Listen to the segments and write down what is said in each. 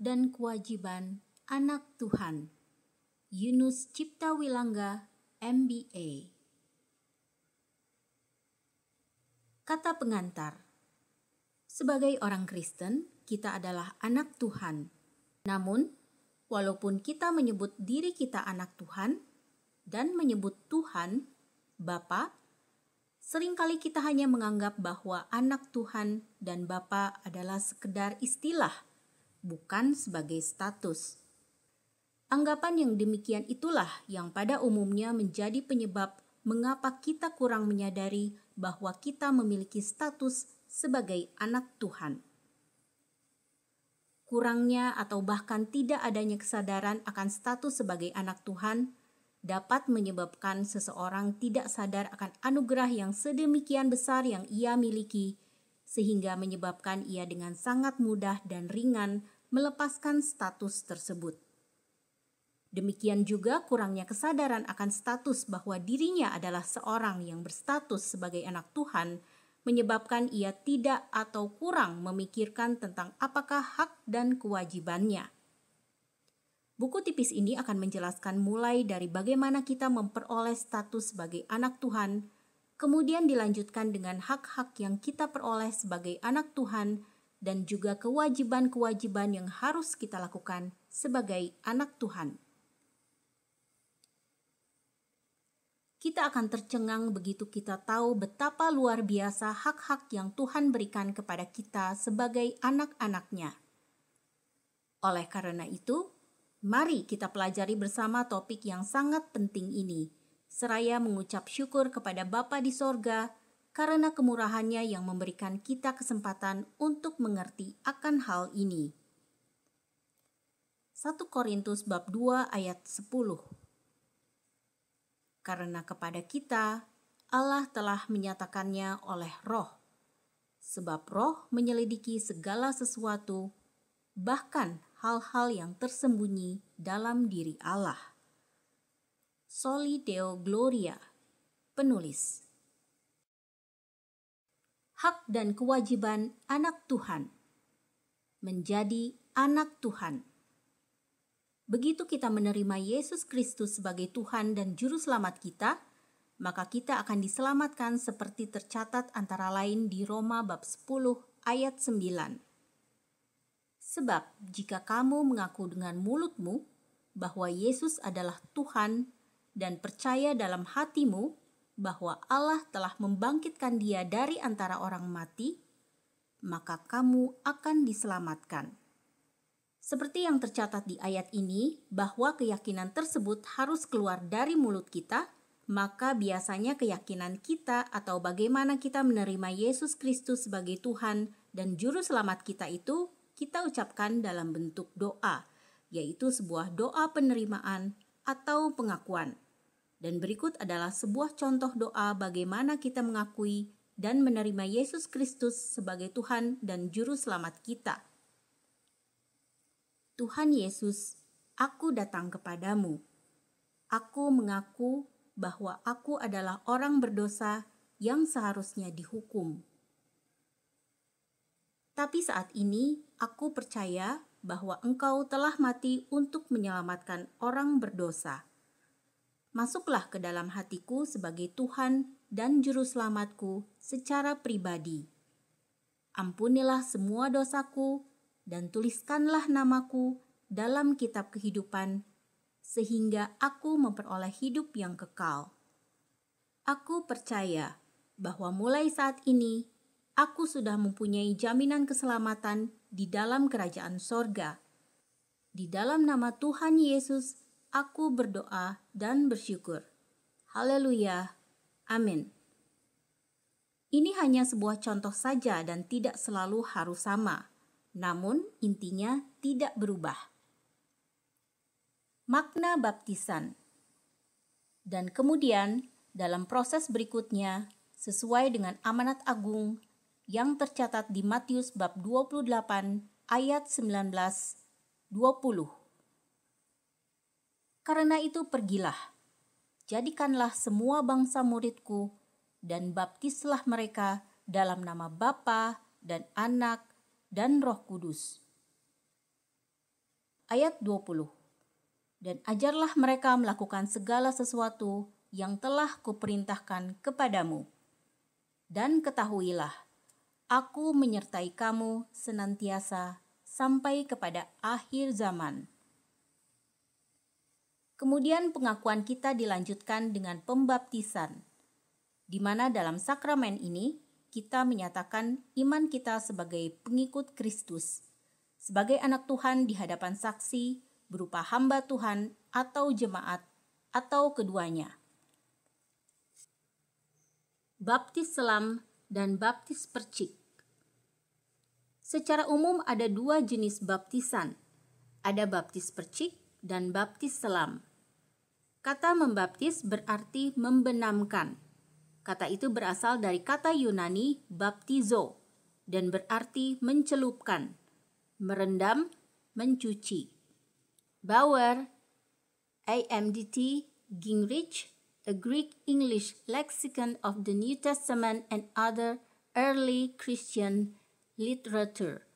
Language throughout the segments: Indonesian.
dan kewajiban anak Tuhan. Yunus Cipta Wilangga, MBA. Kata pengantar. Sebagai orang Kristen, kita adalah anak Tuhan. Namun, walaupun kita menyebut diri kita anak Tuhan dan menyebut Tuhan Bapa, seringkali kita hanya menganggap bahwa anak Tuhan dan Bapa adalah sekedar istilah, bukan sebagai status. Anggapan yang demikian itulah yang pada umumnya menjadi penyebab mengapa kita kurang menyadari bahwa kita memiliki status sebagai anak Tuhan. Kurangnya atau bahkan tidak adanya kesadaran akan status sebagai anak Tuhan dapat menyebabkan seseorang tidak sadar akan anugerah yang sedemikian besar yang ia miliki, sehingga menyebabkan ia dengan sangat mudah dan ringan melepaskan status tersebut. Demikian juga kurangnya kesadaran akan status bahwa dirinya adalah seorang yang berstatus sebagai anak Tuhan, menyebabkan ia tidak atau kurang memikirkan tentang apakah hak dan kewajibannya. Buku tipis ini akan menjelaskan mulai dari bagaimana kita memperoleh status sebagai anak Tuhan, kemudian dilanjutkan dengan hak-hak yang kita peroleh sebagai anak Tuhan, dan juga kewajiban-kewajiban yang harus kita lakukan sebagai anak Tuhan. Kita akan tercengang begitu kita tahu betapa luar biasa hak-hak yang Tuhan berikan kepada kita sebagai anak-anak-Nya. Oleh karena itu, mari kita pelajari bersama topik yang sangat penting ini, seraya mengucap syukur kepada Bapa di sorga karena kemurahan-Nya yang memberikan kita kesempatan untuk mengerti akan hal ini. 1 Korintus bab 2 ayat 10. Karena kepada kita, Allah telah menyatakannya oleh Roh. Sebab Roh menyelidiki segala sesuatu, bahkan hal-hal yang tersembunyi dalam diri Allah. Soli Deo Gloria, penulis. Hak dan kewajiban anak Tuhan. Menjadi anak Tuhan. Begitu kita menerima Yesus Kristus sebagai Tuhan dan Juru Selamat kita, maka kita akan diselamatkan seperti tercatat antara lain di Roma bab 10 ayat 9. Sebab jika kamu mengaku dengan mulutmu bahwa Yesus adalah Tuhan dan percaya dalam hatimu bahwa Allah telah membangkitkan Dia dari antara orang mati, maka kamu akan diselamatkan. Seperti yang tercatat di ayat ini, bahwa keyakinan tersebut harus keluar dari mulut kita, maka biasanya keyakinan kita atau bagaimana kita menerima Yesus Kristus sebagai Tuhan dan Juru Selamat kita itu kita ucapkan dalam bentuk doa, yaitu sebuah doa penerimaan atau pengakuan. Dan berikut adalah sebuah contoh doa bagaimana kita mengakui dan menerima Yesus Kristus sebagai Tuhan dan Juru Selamat kita. Tuhan Yesus, aku datang kepadamu. Aku mengaku bahwa aku adalah orang berdosa yang seharusnya dihukum. Tapi saat ini aku percaya bahwa Engkau telah mati untuk menyelamatkan orang berdosa. Masuklah ke dalam hatiku sebagai Tuhan dan Juru Selamatku secara pribadi. Ampunilah semua dosaku dan tuliskanlah namaku dalam kitab kehidupan, sehingga aku memperoleh hidup yang kekal. Aku percaya bahwa mulai saat ini, aku sudah mempunyai jaminan keselamatan di dalam kerajaan sorga. Di dalam nama Tuhan Yesus, aku berdoa dan bersyukur. Haleluya. Amin. Ini hanya sebuah contoh saja dan tidak selalu harus sama. Namun intinya tidak berubah. Makna baptisan. Dan kemudian dalam proses berikutnya sesuai dengan amanat agung yang tercatat di Matius bab 28 ayat 19-20. Karena itu pergilah, jadikanlah semua bangsa muridku dan baptislah mereka dalam nama Bapa dan Anak dan Roh Kudus. ayat 20. Dan ajarlah mereka melakukan segala sesuatu yang telah kuperintahkan kepadamu. Dan ketahuilah, aku menyertai kamu senantiasa sampai kepada akhir zaman. Kemudian pengakuan kita dilanjutkan dengan pembaptisan, di mana dalam sakramen ini kita menyatakan iman kita sebagai pengikut Kristus, sebagai anak Tuhan di hadapan saksi berupa hamba Tuhan atau jemaat atau keduanya. Baptis selam dan baptis percik. Secara umum ada dua jenis baptisan, ada baptis percik dan baptis selam. Kata membaptis berarti membenamkan. Kata itu berasal dari kata Yunani baptizo dan berarti mencelupkan, merendam, mencuci. Bauer, AMDT, Gingrich, A Greek English Lexicon of the New Testament and Other Early Christian Literature,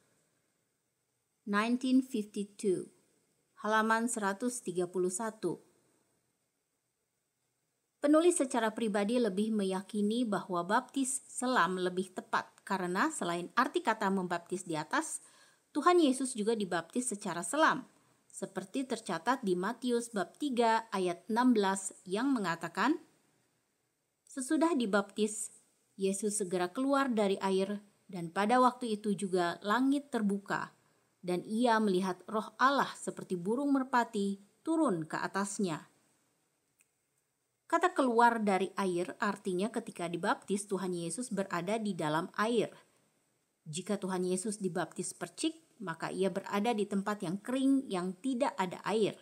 1952, halaman 131. Penulis secara pribadi lebih meyakini bahwa baptis selam lebih tepat karena selain arti kata membaptis di atas, Tuhan Yesus juga dibaptis secara selam, seperti tercatat di Matius bab 3 ayat 16 yang mengatakan, sesudah dibaptis, Yesus segera keluar dari air dan pada waktu itu juga langit terbuka dan ia melihat Roh Allah seperti burung merpati turun ke atasnya. Kata keluar dari air artinya ketika dibaptis Tuhan Yesus berada di dalam air. Jika Tuhan Yesus dibaptis percik, maka ia berada di tempat yang kering yang tidak ada air.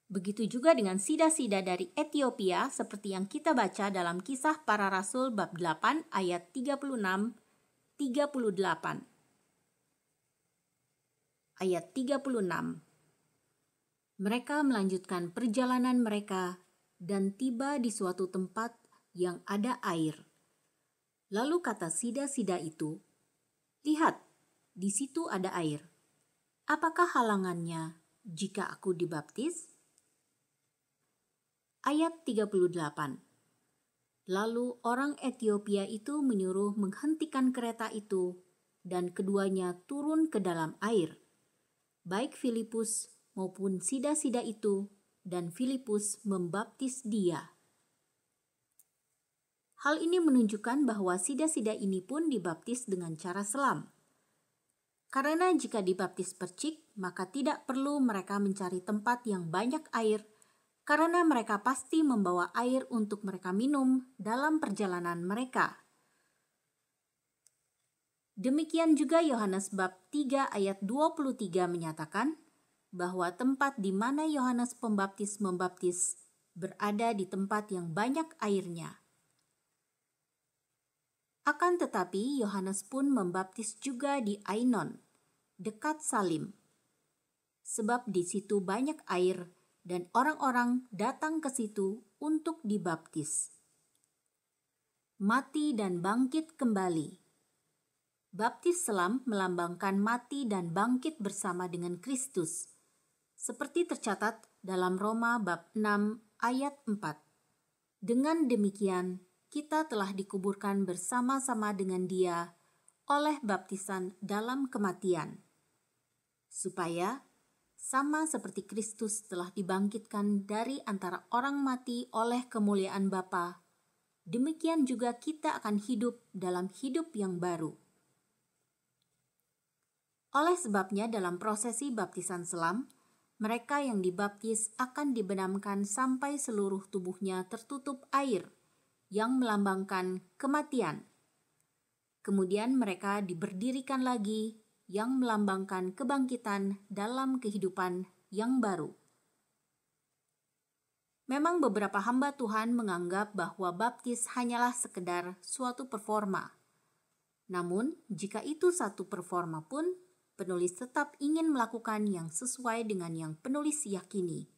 Begitu juga dengan sida-sida dari Ethiopia seperti yang kita baca dalam Kisah Para Rasul bab 8 ayat 36-38. Ayat 36. Mereka melanjutkan perjalanan mereka dan tiba di suatu tempat yang ada air. Lalu kata sida-sida itu, lihat, di situ ada air. Apakah halangannya jika aku dibaptis? Ayat 38. Lalu orang Ethiopia itu menyuruh menghentikan kereta itu dan keduanya turun ke dalam air. Baik Filipus maupun sida-sida itu, dan Filipus membaptis dia. Hal ini menunjukkan bahwa sida-sida ini pun dibaptis dengan cara selam. Karena jika dibaptis percik, maka tidak perlu mereka mencari tempat yang banyak air, karena mereka pasti membawa air untuk mereka minum dalam perjalanan mereka. Demikian juga Yohanes bab 3 ayat 23 menyatakan, bahwa tempat di mana Yohanes Pembaptis membaptis berada di tempat yang banyak airnya. Akan tetapi Yohanes pun membaptis juga di Ainon, dekat Salim. Sebab di situ banyak air dan orang-orang datang ke situ untuk dibaptis. Mati dan bangkit kembali. Baptis selam melambangkan mati dan bangkit bersama dengan Kristus. Seperti tercatat dalam Roma bab 6 ayat 4. Dengan demikian, kita telah dikuburkan bersama-sama dengan Dia oleh baptisan dalam kematian, supaya sama seperti Kristus telah dibangkitkan dari antara orang mati oleh kemuliaan Bapa, demikian juga kita akan hidup dalam hidup yang baru. Oleh sebabnya dalam prosesi baptisan selam, mereka yang dibaptis akan dibenamkan sampai seluruh tubuhnya tertutup air yang melambangkan kematian. Kemudian mereka diberdirikan lagi yang melambangkan kebangkitan dalam kehidupan yang baru. Memang beberapa hamba Tuhan menganggap bahwa baptis hanyalah sekedar suatu performa. Namun, jika itu satu performa pun, penulis tetap ingin melakukan yang sesuai dengan yang penulis yakini.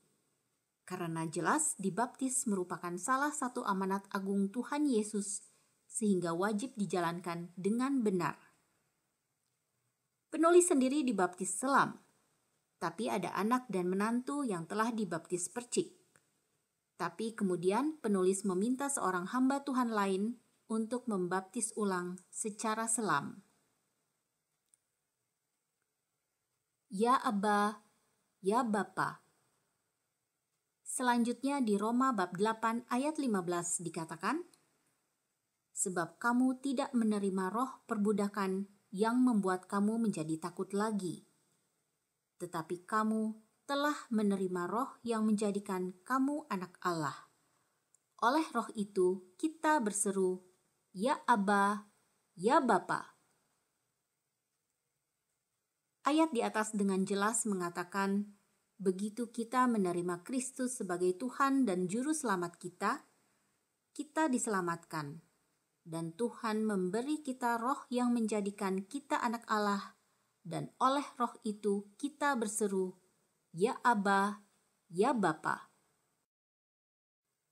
Karena jelas dibaptis merupakan salah satu amanat agung Tuhan Yesus, sehingga wajib dijalankan dengan benar. Penulis sendiri dibaptis selam, tapi ada anak dan menantu yang telah dibaptis percik. Tapi kemudian penulis meminta seorang hamba Tuhan lain untuk membaptis ulang secara selam. Ya Aba, ya Bapa. Selanjutnya di Roma bab 8 ayat 15 dikatakan, sebab kamu tidak menerima roh perbudakan yang membuat kamu menjadi takut lagi, tetapi kamu telah menerima roh yang menjadikan kamu anak Allah. Oleh roh itu kita berseru, ya Aba, ya Bapa. Ayat di atas dengan jelas mengatakan, begitu kita menerima Kristus sebagai Tuhan dan Juru Selamat kita diselamatkan. Dan Tuhan memberi kita roh yang menjadikan kita anak Allah, dan oleh roh itu kita berseru, ya Aba, ya Bapa.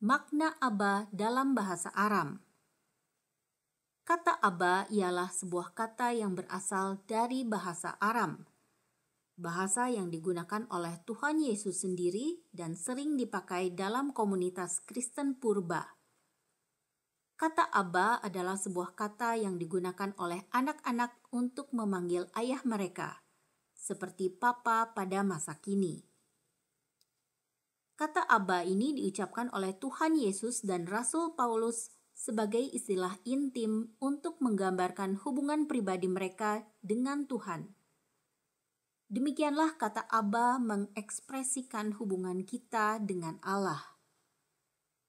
Makna Aba dalam bahasa Aram. Kata Aba ialah sebuah kata yang berasal dari bahasa Aram, bahasa yang digunakan oleh Tuhan Yesus sendiri dan sering dipakai dalam komunitas Kristen purba. Kata Aba adalah sebuah kata yang digunakan oleh anak-anak untuk memanggil ayah mereka, seperti papa pada masa kini. Kata Aba ini diucapkan oleh Tuhan Yesus dan Rasul Paulus sebagai istilah intim untuk menggambarkan hubungan pribadi mereka dengan Tuhan. Demikianlah kata Aba mengekspresikan hubungan kita dengan Allah.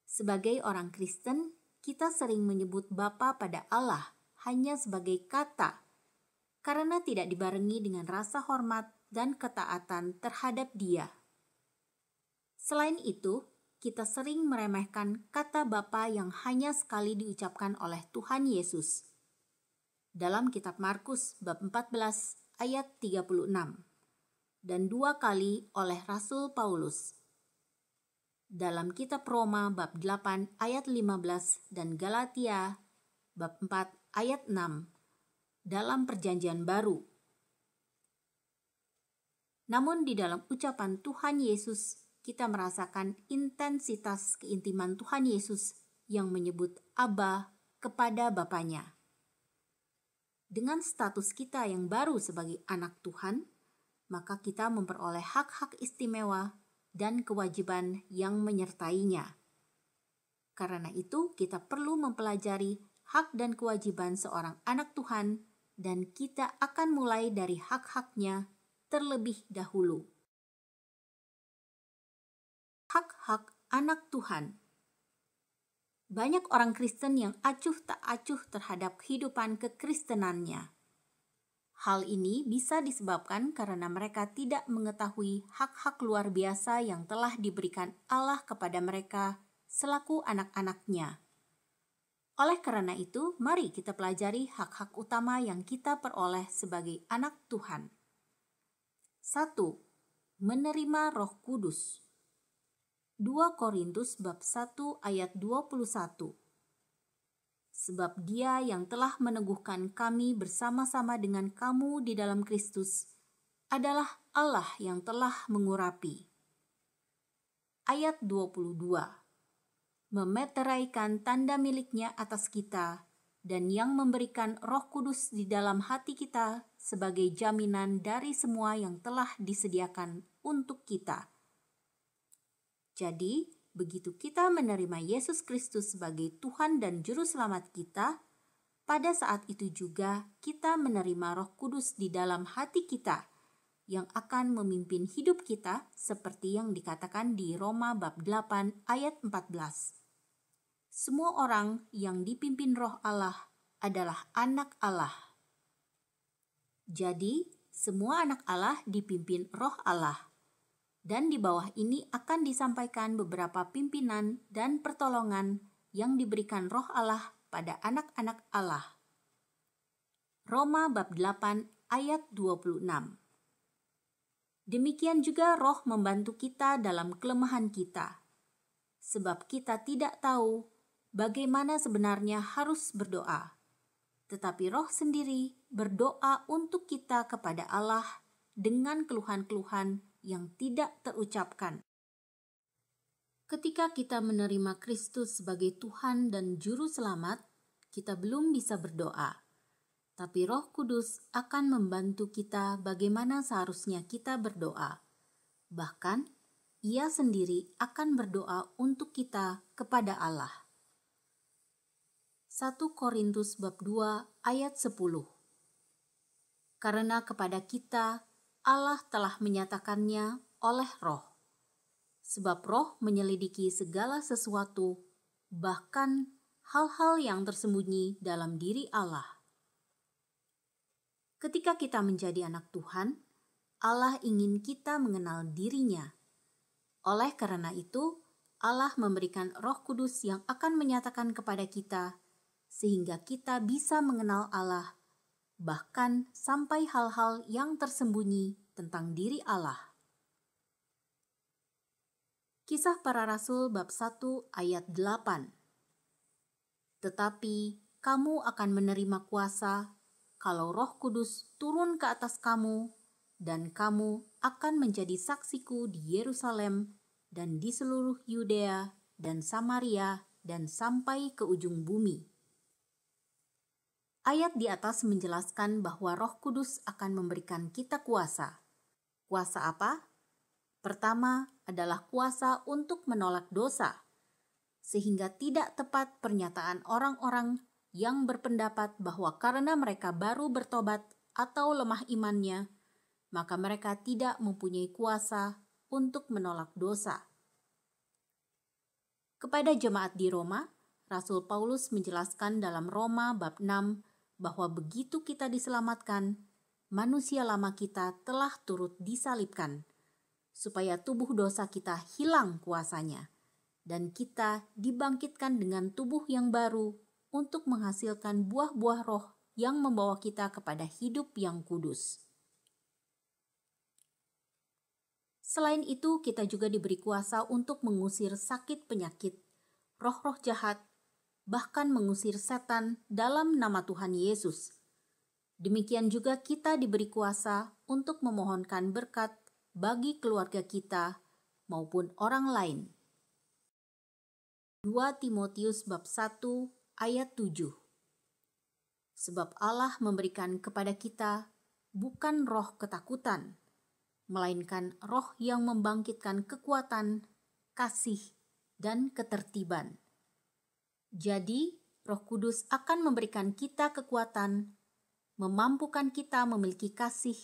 Sebagai orang Kristen, kita sering menyebut Bapa pada Allah hanya sebagai kata, karena tidak dibarengi dengan rasa hormat dan ketaatan terhadap Dia. Selain itu, kita sering meremehkan kata Bapa yang hanya sekali diucapkan oleh Tuhan Yesus. Dalam kitab Markus bab 14 ayat 36 dan 2 kali oleh Rasul Paulus. Dalam kitab Roma bab 8 ayat 15 dan Galatia bab 4 ayat 6 dalam Perjanjian Baru. Namun di dalam ucapan Tuhan Yesus, kita merasakan intensitas keintiman Tuhan Yesus yang menyebut Aba kepada Bapanya. Dengan status kita yang baru sebagai anak Tuhan, maka kita memperoleh hak-hak istimewa dan kewajiban yang menyertainya. Karena itu, kita perlu mempelajari hak dan kewajiban seorang anak Tuhan, dan kita akan mulai dari hak-haknya terlebih dahulu. Hak-hak anak Tuhan. Banyak orang Kristen yang acuh tak acuh terhadap kehidupan kekristenannya. Hal ini bisa disebabkan karena mereka tidak mengetahui hak-hak luar biasa yang telah diberikan Allah kepada mereka selaku anak-anaknya. Oleh karena itu, mari kita pelajari hak-hak utama yang kita peroleh sebagai anak Tuhan. 1. Menerima Roh Kudus. 2 Korintus bab 1 ayat 21. Sebab Dia yang telah meneguhkan kami bersama-sama dengan kamu di dalam Kristus adalah Allah yang telah mengurapi. Ayat 22. Memeteraikan tanda miliknya atas kita dan yang memberikan Roh Kudus di dalam hati kita sebagai jaminan dari semua yang telah disediakan untuk kita. Jadi, begitu kita menerima Yesus Kristus sebagai Tuhan dan Juru Selamat kita, pada saat itu juga kita menerima Roh Kudus di dalam hati kita yang akan memimpin hidup kita seperti yang dikatakan di Roma bab 8 ayat 14. Semua orang yang dipimpin Roh Allah adalah anak Allah. Jadi, semua anak Allah dipimpin Roh Allah. Dan di bawah ini akan disampaikan beberapa pimpinan dan pertolongan yang diberikan Roh Allah pada anak-anak Allah. Roma bab 8 ayat 26. Demikian juga Roh membantu kita dalam kelemahan kita, sebab kita tidak tahu bagaimana sebenarnya harus berdoa. tetapi Roh sendiri berdoa untuk kita kepada Allah dengan keluhan-keluhan yang tidak terucapkan. Ketika kita menerima Kristus sebagai Tuhan dan Juru Selamat, kita belum bisa berdoa. Tapi Roh Kudus akan membantu kita bagaimana seharusnya kita berdoa. Bahkan, Ia sendiri akan berdoa untuk kita kepada Allah. 1 Korintus bab 2 ayat 10. Karena kepada kita Allah telah menyatakannya oleh Roh. Sebab Roh menyelidiki segala sesuatu, bahkan hal-hal yang tersembunyi dalam diri Allah. Ketika kita menjadi anak Tuhan, Allah ingin kita mengenal diri-Nya. Oleh karena itu, Allah memberikan Roh Kudus yang akan menyatakan kepada kita, sehingga kita bisa mengenal Allah, bahkan sampai hal-hal yang tersembunyi tentang diri Allah. Kisah Para Rasul bab 1 ayat 8. Tetapi kamu akan menerima kuasa kalau Roh Kudus turun ke atas kamu, dan kamu akan menjadi saksiku di Yerusalem dan di seluruh Yudea dan Samaria dan sampai ke ujung bumi. Ayat di atas menjelaskan bahwa Roh Kudus akan memberikan kita kuasa. Kuasa apa? Pertama adalah kuasa untuk menolak dosa, sehingga tidak tepat pernyataan orang-orang yang berpendapat bahwa karena mereka baru bertobat atau lemah imannya, maka mereka tidak mempunyai kuasa untuk menolak dosa. Kepada jemaat di Roma, Rasul Paulus menjelaskan dalam Roma bab 6 bahwa begitu kita diselamatkan, manusia lama kita telah turut disalibkan, supaya tubuh dosa kita hilang kuasanya, dan kita dibangkitkan dengan tubuh yang baru untuk menghasilkan buah-buah roh yang membawa kita kepada hidup yang kudus. Selain itu, kita juga diberi kuasa untuk mengusir sakit penyakit, roh-roh jahat, bahkan mengusir setan dalam nama Tuhan Yesus. Demikian juga kita diberi kuasa untuk memohonkan berkat bagi keluarga kita maupun orang lain. 2 Timotius bab 1 ayat 7. Sebab Allah memberikan kepada kita bukan roh ketakutan, melainkan roh yang membangkitkan kekuatan, kasih, dan ketertiban. Jadi, Roh Kudus akan memberikan kita kekuatan, memampukan kita memiliki kasih,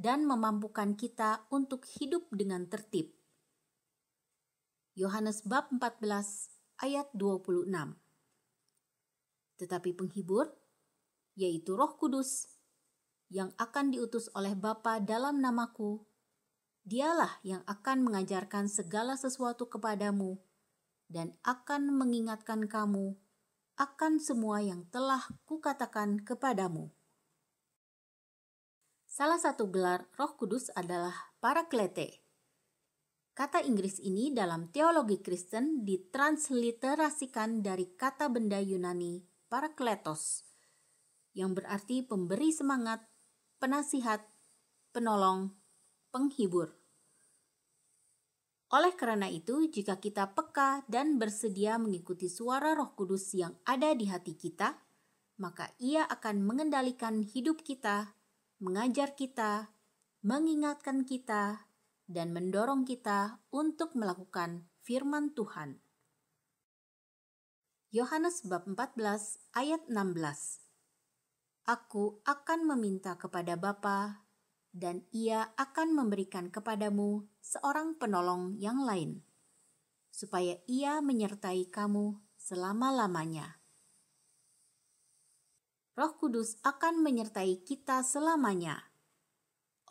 dan memampukan kita untuk hidup dengan tertib. Yohanes bab 14 ayat 26. Tetapi penghibur, yaitu Roh Kudus, yang akan diutus oleh Bapa dalam namaku, Dialah yang akan mengajarkan segala sesuatu kepadamu dan akan mengingatkan kamu akan semua yang telah kukatakan kepadamu. Salah satu gelar Roh Kudus adalah Paraklete. Kata Inggris ini dalam teologi Kristen ditransliterasikan dari kata benda Yunani parakletos, yang berarti pemberi semangat, penasihat, penolong, penghibur. Oleh karena itu, jika kita peka dan bersedia mengikuti suara Roh Kudus yang ada di hati kita, maka Ia akan mengendalikan hidup kita, mengajar kita, mengingatkan kita, dan mendorong kita untuk melakukan firman Tuhan. Yohanes bab 14 ayat 16. Aku akan meminta kepada Bapa, dan Ia akan memberikan kepadamu seorang penolong yang lain, supaya Ia menyertai kamu selama-lamanya. Roh Kudus akan menyertai kita selamanya.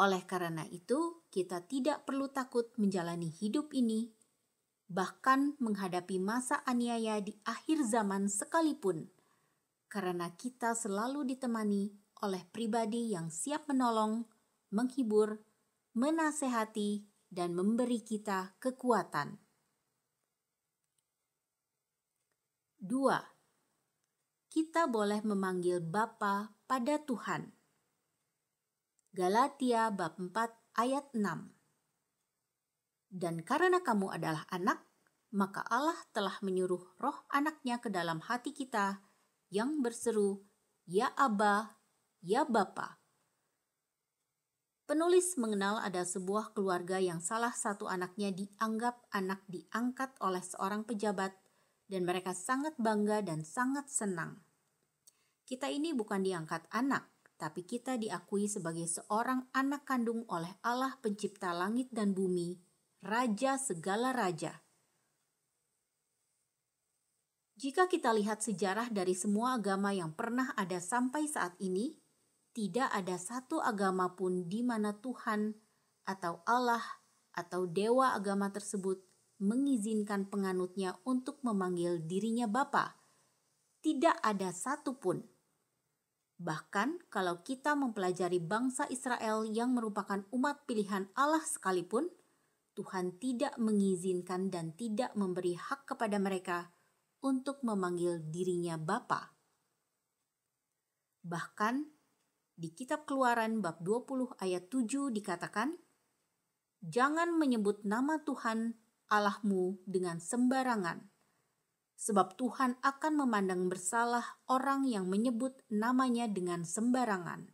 Oleh karena itu, kita tidak perlu takut menjalani hidup ini, bahkan menghadapi masa aniaya di akhir zaman sekalipun, karena kita selalu ditemani oleh pribadi yang siap menolong, menghibur, menasehati, dan memberi kita kekuatan. 2. kita boleh memanggil Bapa pada Tuhan. Galatia bab 4 ayat 6. Dan karena kamu adalah anak, maka Allah telah menyuruh roh anaknya ke dalam hati kita yang berseru, Ya Aba, Ya Bapa. Penulis mengenal ada sebuah keluarga yang salah satu anaknya dianggap anak diangkat oleh seorang pejabat dan mereka sangat bangga dan sangat senang. Kita ini bukan diangkat anak, tapi kita diakui sebagai seorang anak kandung oleh Allah pencipta langit dan bumi, Raja segala raja. Jika kita lihat sejarah dari semua agama yang pernah ada sampai saat ini, tidak ada satu agama pun di mana Tuhan atau Allah atau dewa agama tersebut mengizinkan penganutnya untuk memanggil dirinya Bapa. Tidak ada satu pun. Bahkan kalau kita mempelajari bangsa Israel yang merupakan umat pilihan Allah sekalipun, Tuhan tidak mengizinkan dan tidak memberi hak kepada mereka untuk memanggil dirinya Bapa. Bahkan di kitab Keluaran bab 20 ayat 7 dikatakan, Jangan menyebut nama Tuhan Allahmu dengan sembarangan, sebab Tuhan akan memandang bersalah orang yang menyebut namanya dengan sembarangan.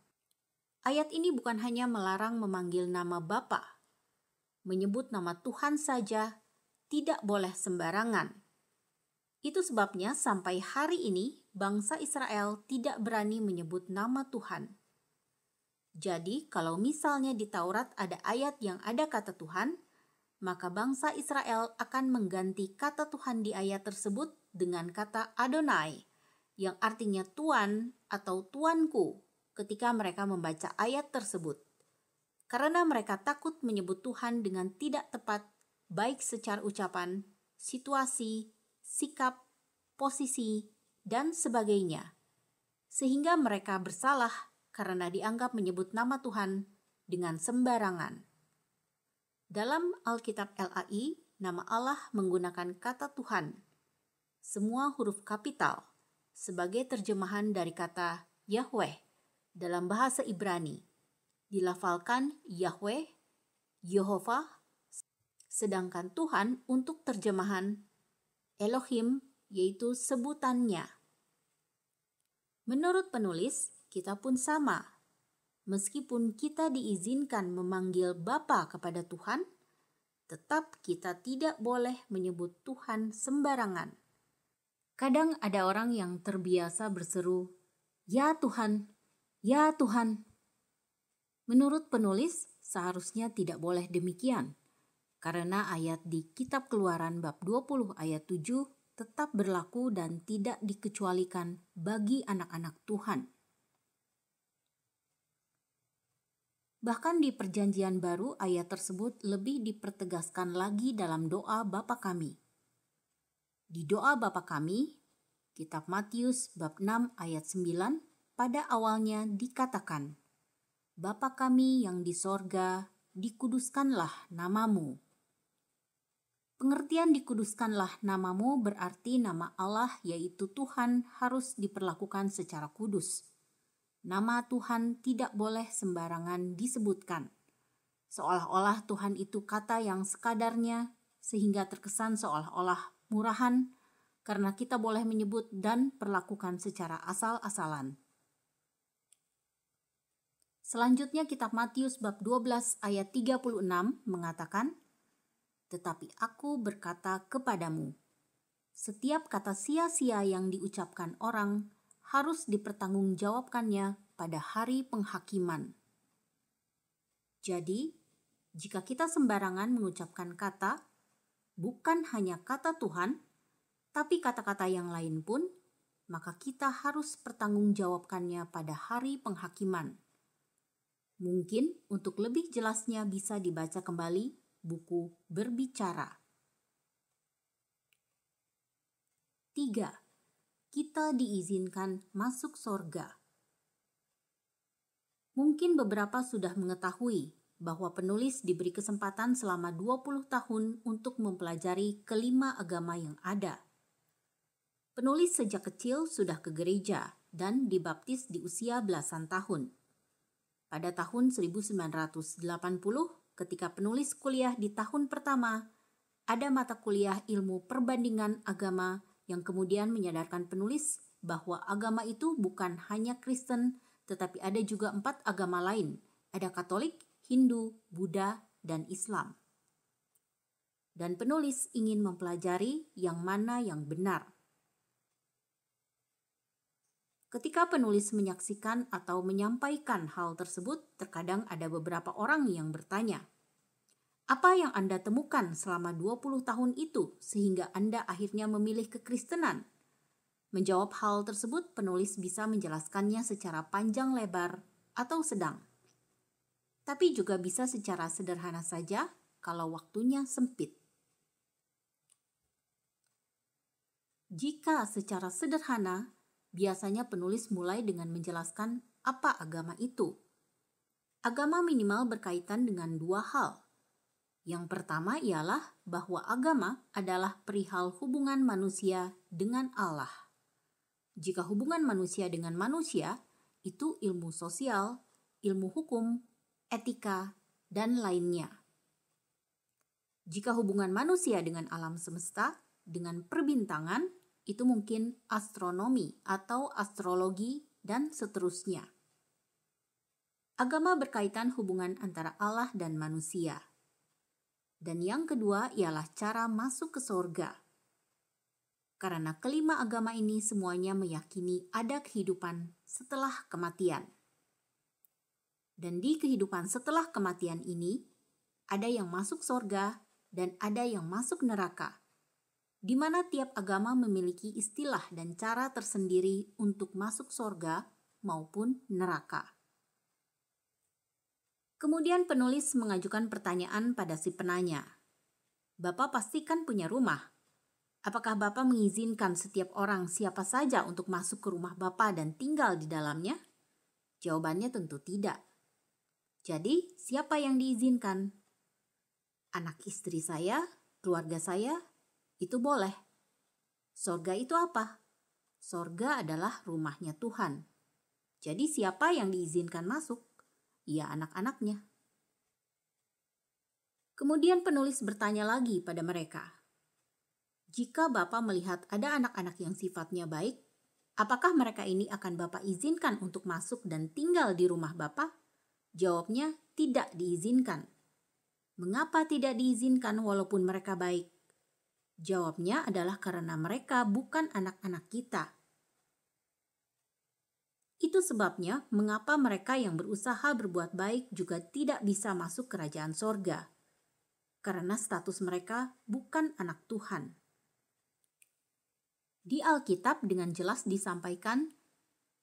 Ayat ini bukan hanya melarang memanggil nama Bapa, menyebut nama Tuhan saja tidak boleh sembarangan. Itu sebabnya sampai hari ini bangsa Israel tidak berani menyebut nama Tuhan. Jadi kalau misalnya di Taurat ada ayat yang ada kata Tuhan, maka bangsa Israel akan mengganti kata Tuhan di ayat tersebut dengan kata Adonai, yang artinya Tuan atau Tuanku ketika mereka membaca ayat tersebut. Karena mereka takut menyebut Tuhan dengan tidak tepat, baik secara ucapan, situasi, sikap, posisi, dan sebagainya. Sehingga mereka bersalah karena dianggap menyebut nama Tuhan dengan sembarangan. Dalam Alkitab LAI, nama Allah menggunakan kata Tuhan, semua huruf kapital, sebagai terjemahan dari kata Yahweh dalam bahasa Ibrani. Dilafalkan Yahweh, Yehovah, sedangkan Tuhan untuk terjemahan Elohim, yaitu sebutannya. Menurut penulis, kita pun sama. Meskipun kita diizinkan memanggil Bapa kepada Tuhan, tetap kita tidak boleh menyebut Tuhan sembarangan. Kadang ada orang yang terbiasa berseru, "Ya Tuhan, ya Tuhan." Menurut penulis, seharusnya tidak boleh demikian, karena ayat di Kitab Keluaran bab 20 ayat 7 tetap berlaku dan tidak dikecualikan bagi anak-anak Tuhan. Bahkan di Perjanjian Baru ayat tersebut lebih dipertegaskan lagi dalam doa Bapa Kami. Di doa Bapa Kami, kitab Matius bab 6 ayat 9 pada awalnya dikatakan, Bapa kami yang di sorga, dikuduskanlah namamu. Pengertian dikuduskanlah namamu berarti nama Allah yaitu Tuhan harus diperlakukan secara kudus. Nama Tuhan tidak boleh sembarangan disebutkan. Seolah-olah Tuhan itu kata yang sekadarnya sehingga terkesan seolah-olah murahan karena kita boleh menyebut dan perlakukan secara asal-asalan. Selanjutnya kitab Matius bab 12 ayat 36 mengatakan, Tetapi aku berkata kepadamu, setiap kata sia-sia yang diucapkan orang harus dipertanggungjawabkannya pada hari penghakiman. Jadi, jika kita sembarangan mengucapkan kata, bukan hanya kata Tuhan, tapi kata-kata yang lain pun, maka kita harus pertanggungjawabkannya pada hari penghakiman. Mungkin untuk lebih jelasnya bisa dibaca kembali buku Berbicara. 3. Kita diizinkan masuk sorga. Mungkin beberapa sudah mengetahui bahwa penulis diberi kesempatan selama 20 tahun untuk mempelajari kelima agama yang ada. Penulis sejak kecil sudah ke gereja dan dibaptis di usia belasan tahun. Pada tahun 1980, ketika penulis kuliah di tahun pertama, ada mata kuliah ilmu perbandingan agama yang kemudian menyadarkan penulis bahwa agama itu bukan hanya Kristen, tetapi ada juga 4 agama lain. Ada Katolik, Hindu, Buddha, dan Islam. Dan penulis ingin mempelajari yang mana yang benar. Ketika penulis menyaksikan atau menyampaikan hal tersebut, terkadang ada beberapa orang yang bertanya, apa yang Anda temukan selama 20 tahun itu sehingga Anda akhirnya memilih kekristenan? Menjawab hal tersebut, penulis bisa menjelaskannya secara panjang lebar atau sedang. Tapi juga bisa secara sederhana saja kalau waktunya sempit. Jika secara sederhana, biasanya penulis mulai dengan menjelaskan apa agama itu. Agama minimal berkaitan dengan 2 hal. Yang pertama ialah bahwa agama adalah perihal hubungan manusia dengan Allah. Jika hubungan manusia dengan manusia, itu ilmu sosial, ilmu hukum, etika, dan lainnya. Jika hubungan manusia dengan alam semesta, dengan perbintangan, itu mungkin astronomi atau astrologi, dan seterusnya. Agama berkaitan hubungan antara Allah dan manusia. Dan yang kedua ialah cara masuk ke surga. Karena kelima agama ini semuanya meyakini ada kehidupan setelah kematian. Dan di kehidupan setelah kematian ini, ada yang masuk surga dan ada yang masuk neraka, di mana tiap agama memiliki istilah dan cara tersendiri untuk masuk surga maupun neraka. Kemudian penulis mengajukan pertanyaan pada si penanya. Bapak pasti kan punya rumah. Apakah Bapak mengizinkan setiap orang siapa saja untuk masuk ke rumah Bapak dan tinggal di dalamnya? Jawabannya tentu tidak. Jadi, siapa yang diizinkan? Anak istri saya, keluarga saya, itu boleh. Sorga itu apa? Sorga adalah rumahnya Tuhan. Jadi siapa yang diizinkan masuk? Ya, anak-anaknya. Kemudian penulis bertanya lagi pada mereka. Jika Bapak melihat ada anak-anak yang sifatnya baik, apakah mereka ini akan Bapak izinkan untuk masuk dan tinggal di rumah Bapak? Jawabnya, tidak diizinkan. Mengapa tidak diizinkan walaupun mereka baik? Jawabnya adalah karena mereka bukan anak-anak kita. Itu sebabnya mengapa mereka yang berusaha berbuat baik juga tidak bisa masuk kerajaan sorga. Karena status mereka bukan anak Tuhan. Di Alkitab dengan jelas disampaikan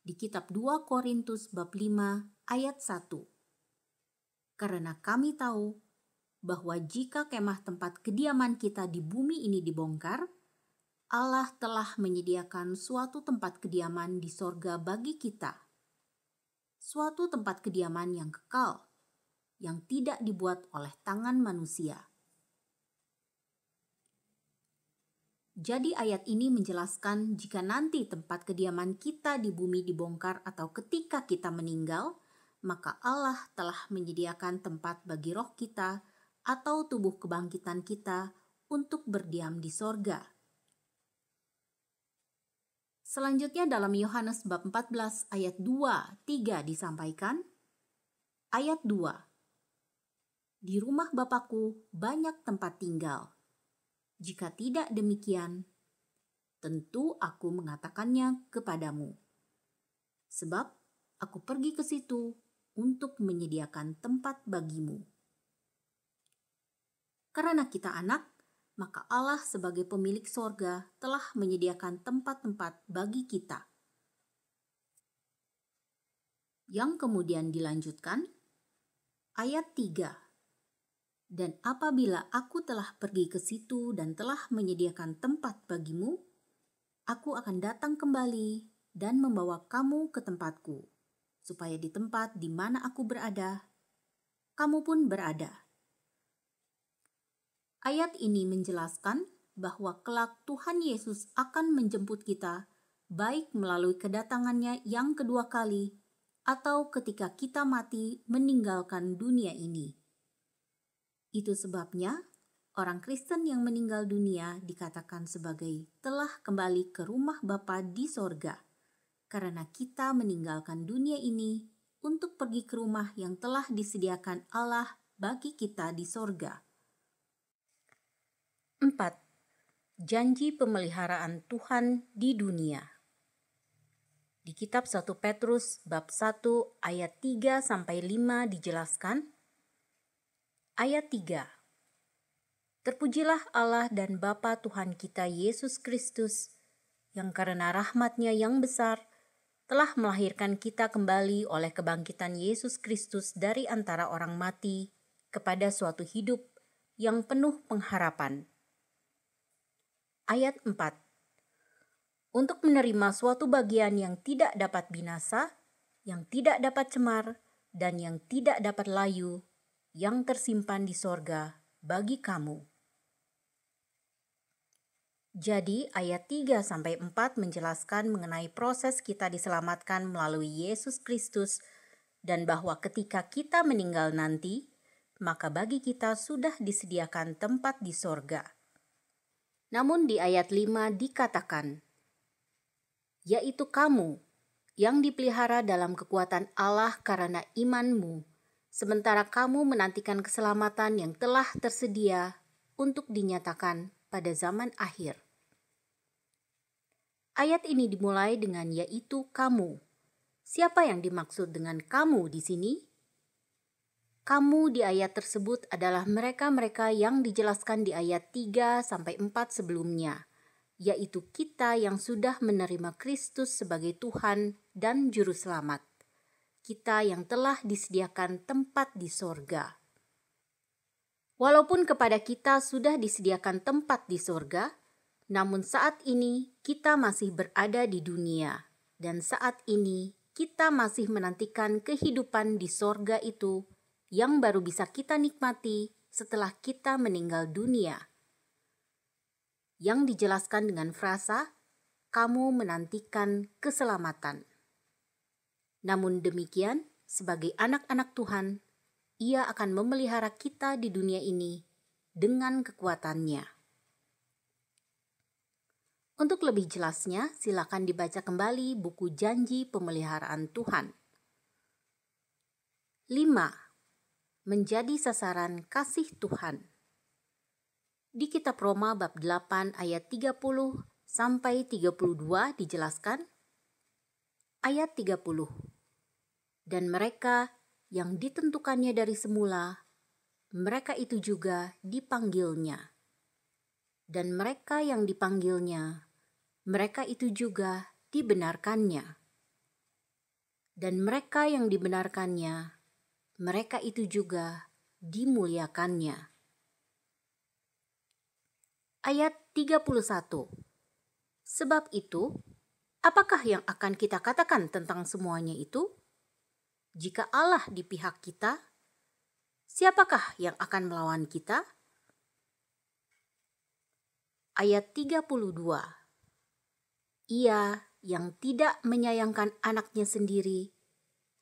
di kitab 2 Korintus bab 5 ayat 1. Karena kami tahu bahwa jika kemah tempat kediaman kita di bumi ini dibongkar, Allah telah menyediakan suatu tempat kediaman di sorga bagi kita. Suatu tempat kediaman yang kekal, yang tidak dibuat oleh tangan manusia. Jadi ayat ini menjelaskan jika nanti tempat kediaman kita di bumi dibongkar atau ketika kita meninggal, maka Allah telah menyediakan tempat bagi roh kita atau tubuh kebangkitan kita untuk berdiam di sorga. Selanjutnya dalam Yohanes bab 14 ayat 2-3 disampaikan, ayat 2, di rumah Bapakku banyak tempat tinggal. Jika tidak demikian, tentu aku mengatakannya kepadamu. Sebab aku pergi ke situ untuk menyediakan tempat bagimu. Karena kita anak, maka Allah sebagai pemilik sorga telah menyediakan tempat-tempat bagi kita. Yang kemudian dilanjutkan, ayat 3. Dan apabila aku telah pergi ke situ dan telah menyediakan tempat bagimu, aku akan datang kembali dan membawa kamu ke tempatku, supaya di tempat di mana aku berada, kamu pun berada. Ayat ini menjelaskan bahwa kelak Tuhan Yesus akan menjemput kita, baik melalui kedatangannya yang kedua kali atau ketika kita mati meninggalkan dunia ini. Itu sebabnya orang Kristen yang meninggal dunia dikatakan sebagai telah kembali ke rumah Bapa di sorga, karena kita meninggalkan dunia ini untuk pergi ke rumah yang telah disediakan Allah bagi kita di sorga. 4. Janji pemeliharaan Tuhan di dunia. Di kitab 1 Petrus bab 1 ayat 3-5 dijelaskan, ayat 3. Terpujilah Allah dan Bapa Tuhan kita Yesus Kristus, yang karena rahmat-Nya yang besar, telah melahirkan kita kembali oleh kebangkitan Yesus Kristus dari antara orang mati kepada suatu hidup yang penuh pengharapan. Ayat 4. Untuk menerima suatu bagian yang tidak dapat binasa, yang tidak dapat cemar, dan yang tidak dapat layu, yang tersimpan di sorga bagi kamu. Jadi ayat 3-4 menjelaskan mengenai proses kita diselamatkan melalui Yesus Kristus dan bahwa ketika kita meninggal nanti, maka bagi kita sudah disediakan tempat di sorga. Namun di ayat 5 dikatakan, yaitu kamu yang dipelihara dalam kekuatan Allah karena imanmu, sementara kamu menantikan keselamatan yang telah tersedia untuk dinyatakan pada zaman akhir. Ayat ini dimulai dengan yaitu kamu. Siapa yang dimaksud dengan kamu di sini? Kamu di ayat tersebut adalah mereka-mereka yang dijelaskan di ayat 3-4 sebelumnya, yaitu kita yang sudah menerima Kristus sebagai Tuhan dan Juru Selamat. Kita yang telah disediakan tempat di sorga. Walaupun kepada kita sudah disediakan tempat di sorga, namun saat ini kita masih berada di dunia, dan saat ini kita masih menantikan kehidupan di sorga itu yang baru bisa kita nikmati setelah kita meninggal dunia. Yang dijelaskan dengan frasa, kamu menantikan keselamatan. Namun demikian, sebagai anak-anak Tuhan, Ia akan memelihara kita di dunia ini dengan kekuatan-Nya. Untuk lebih jelasnya, silakan dibaca kembali buku Janji Pemeliharaan Tuhan. 5. Menjadi sasaran kasih Tuhan. Di kitab Roma bab 8 ayat 30-32 dijelaskan, ayat 30. Dan mereka yang ditentukannya dari semula, mereka itu juga dipanggilnya. Dan mereka yang dipanggilnya, mereka itu juga dibenarkannya. Dan mereka yang dibenarkannya, mereka itu juga dimuliakannya. Ayat 31. Sebab itu, apakah yang akan kita katakan tentang semuanya itu? Jika Allah di pihak kita, siapakah yang akan melawan kita? Ayat 32. Ia yang tidak menyayangkan anaknya sendiri,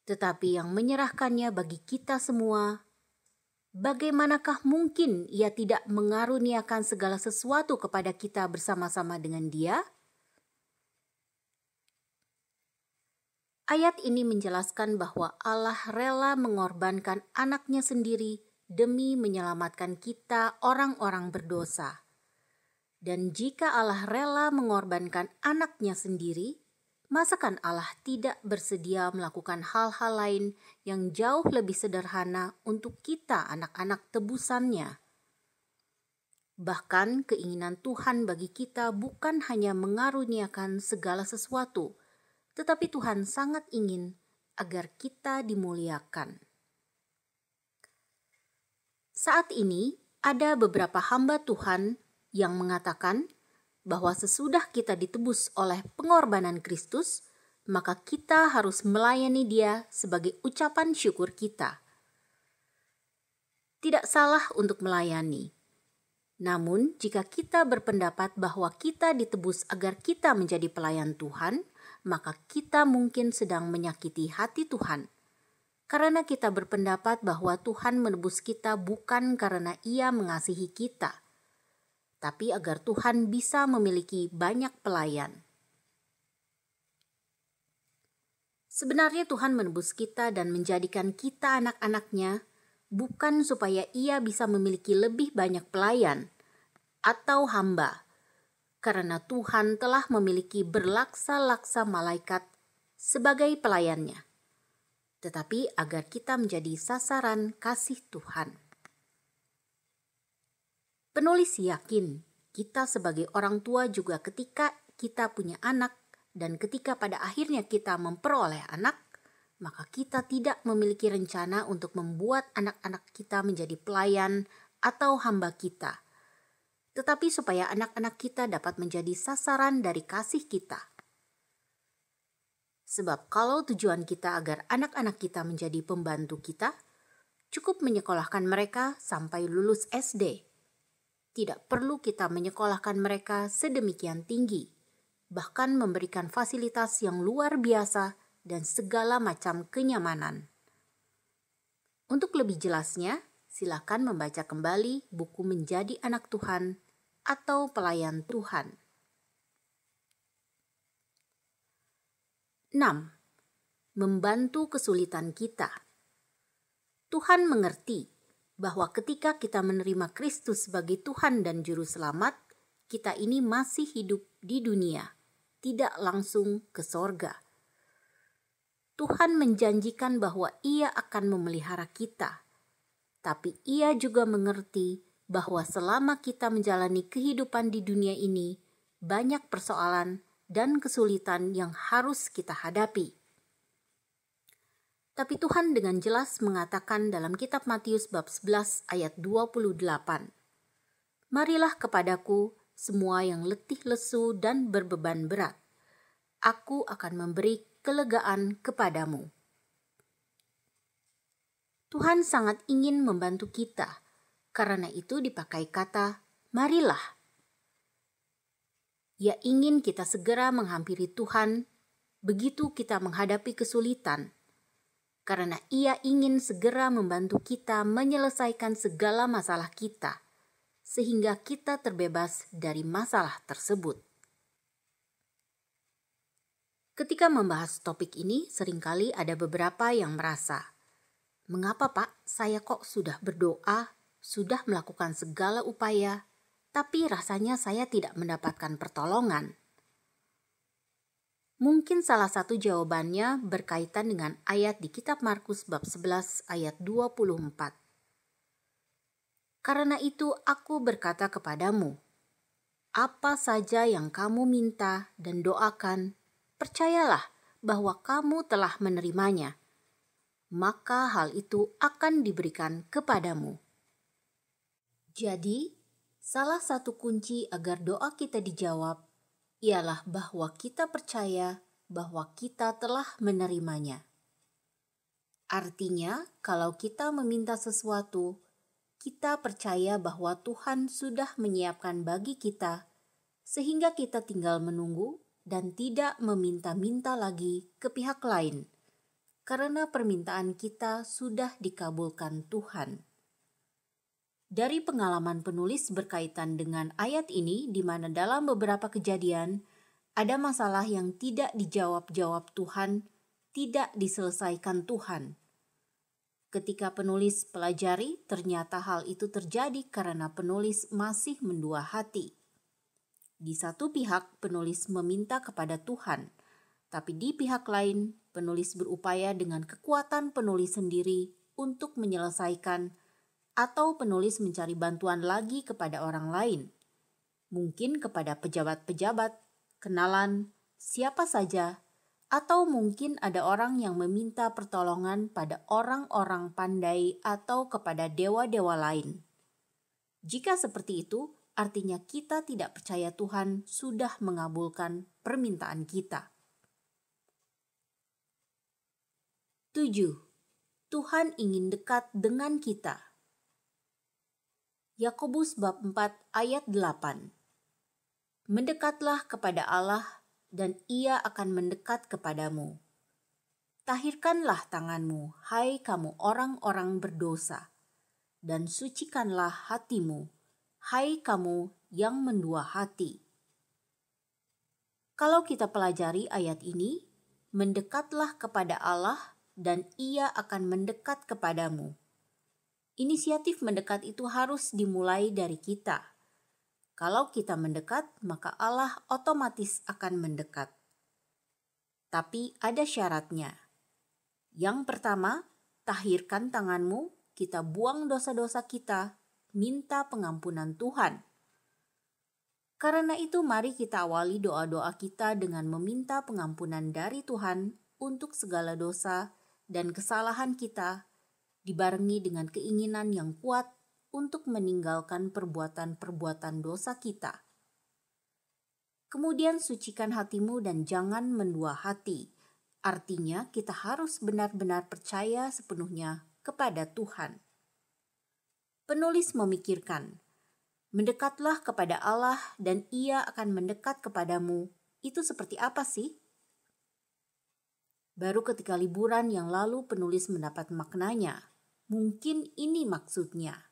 tetapi yang menyerahkannya bagi kita semua, bagaimanakah mungkin Ia tidak mengaruniakan segala sesuatu kepada kita bersama-sama dengan Dia? Ayat ini menjelaskan bahwa Allah rela mengorbankan anaknya sendiri demi menyelamatkan kita orang-orang berdosa. Dan jika Allah rela mengorbankan anaknya sendiri, masakan Allah tidak bersedia melakukan hal-hal lain yang jauh lebih sederhana untuk kita anak-anak tebusannya? Bahkan keinginan Tuhan bagi kita bukan hanya mengaruniakan segala sesuatu, tetapi Tuhan sangat ingin agar kita dimuliakan. Saat ini ada beberapa hamba Tuhan yang mengatakan bahwa sesudah kita ditebus oleh pengorbanan Kristus, maka kita harus melayani Dia sebagai ucapan syukur kita. Tidak salah untuk melayani, Namun, jika kita berpendapat bahwa kita ditebus agar kita menjadi pelayan Tuhan, maka kita mungkin sedang menyakiti hati Tuhan. Karena kita berpendapat bahwa Tuhan menebus kita bukan karena Ia mengasihi kita, tapi agar Tuhan bisa memiliki banyak pelayan. Sebenarnya Tuhan menebus kita dan menjadikan kita anak-anak-Nya bukan supaya Ia bisa memiliki lebih banyak pelayan atau hamba, karena Tuhan telah memiliki berlaksa-laksa malaikat sebagai pelayannya, tetapi agar kita menjadi sasaran kasih Tuhan. Penulis yakin kita sebagai orang tua juga ketika kita punya anak dan ketika pada akhirnya kita memperoleh anak, maka kita tidak memiliki rencana untuk membuat anak-anak kita menjadi pelayan atau hamba kita, tetapi supaya anak-anak kita dapat menjadi sasaran dari kasih kita. Sebab kalau tujuan kita agar anak-anak kita menjadi pembantu kita, cukup menyekolahkan mereka sampai lulus SD. Tidak perlu kita menyekolahkan mereka sedemikian tinggi, bahkan memberikan fasilitas yang luar biasa dan segala macam kenyamanan. Untuk lebih jelasnya, silakan membaca kembali buku Menjadi Anak Tuhan atau Pelayan Tuhan. 6. Membantu kesulitan kita. Tuhan mengerti bahwa ketika kita menerima Kristus sebagai Tuhan dan Juru Selamat, kita ini masih hidup di dunia, tidak langsung ke sorga. Tuhan menjanjikan bahwa Ia akan memelihara kita, tapi Ia juga mengerti bahwa selama kita menjalani kehidupan di dunia ini, banyak persoalan dan kesulitan yang harus kita hadapi. Tapi Tuhan dengan jelas mengatakan dalam kitab Matius bab 11 ayat 28, "Marilah kepadaku semua yang letih lesu dan berbeban berat. Aku akan memberi kelegaan kepadamu." Tuhan sangat ingin membantu kita, karena itu dipakai kata marilah. Ia ingin kita segera menghampiri Tuhan begitu kita menghadapi kesulitan, karena Ia ingin segera membantu kita menyelesaikan segala masalah kita, sehingga kita terbebas dari masalah tersebut. Ketika membahas topik ini, seringkali ada beberapa yang merasa, "Mengapa Pak, saya kok sudah berdoa, sudah melakukan segala upaya, tapi rasanya saya tidak mendapatkan pertolongan?" Mungkin salah satu jawabannya berkaitan dengan ayat di kitab Markus bab 11 ayat 24. "Karena itu aku berkata kepadamu, apa saja yang kamu minta dan doakan, percayalah bahwa kamu telah menerimanya, maka hal itu akan diberikan kepadamu." Jadi, salah satu kunci agar doa kita dijawab ialah bahwa kita percaya bahwa kita telah menerimanya. Artinya, kalau kita meminta sesuatu, kita percaya bahwa Tuhan sudah menyiapkan bagi kita, sehingga kita tinggal menunggu dan tidak meminta-minta lagi ke pihak lain, karena permintaan kita sudah dikabulkan Tuhan. Dari pengalaman penulis berkaitan dengan ayat ini, di mana dalam beberapa kejadian ada masalah yang tidak dijawab-jawab Tuhan, tidak diselesaikan Tuhan. Ketika penulis pelajari, ternyata hal itu terjadi karena penulis masih mendua hati. Di satu pihak, penulis meminta kepada Tuhan, tapi di pihak lain, penulis berupaya dengan kekuatan penulis sendiri untuk menyelesaikan, atau penulis mencari bantuan lagi kepada orang lain, mungkin kepada pejabat-pejabat, kenalan, siapa saja, atau mungkin ada orang yang meminta pertolongan pada orang-orang pandai atau kepada dewa-dewa lain. Jika seperti itu, artinya kita tidak percaya Tuhan sudah mengabulkan permintaan kita. 7. Tuhan ingin dekat dengan kita. Yakobus bab 4 ayat 8. Mendekatlah kepada Allah dan Ia akan mendekat kepadamu. Tahirkanlah tanganmu, hai kamu orang-orang berdosa, dan sucikanlah hatimu, hai kamu yang mendua hati. Kalau kita pelajari ayat ini, mendekatlah kepada Allah dan Ia akan mendekat kepadamu. Inisiatif mendekat itu harus dimulai dari kita. Kalau kita mendekat, maka Allah otomatis akan mendekat. Tapi ada syaratnya. Yang pertama, tahirkan tanganmu, kita buang dosa-dosa kita, minta pengampunan Tuhan. Karena itu mari kita awali doa-doa kita dengan meminta pengampunan dari Tuhan untuk segala dosa dan kesalahan kita, dibarengi dengan keinginan yang kuat untuk meninggalkan perbuatan-perbuatan dosa kita. Kemudian sucikan hatimu dan jangan mendua hati. Artinya kita harus benar-benar percaya sepenuhnya kepada Tuhan. Penulis memikirkan, mendekatlah kepada Allah dan Ia akan mendekat kepadamu. Itu seperti apa sih? Baru ketika liburan yang lalu penulis mendapat maknanya. Mungkin ini maksudnya.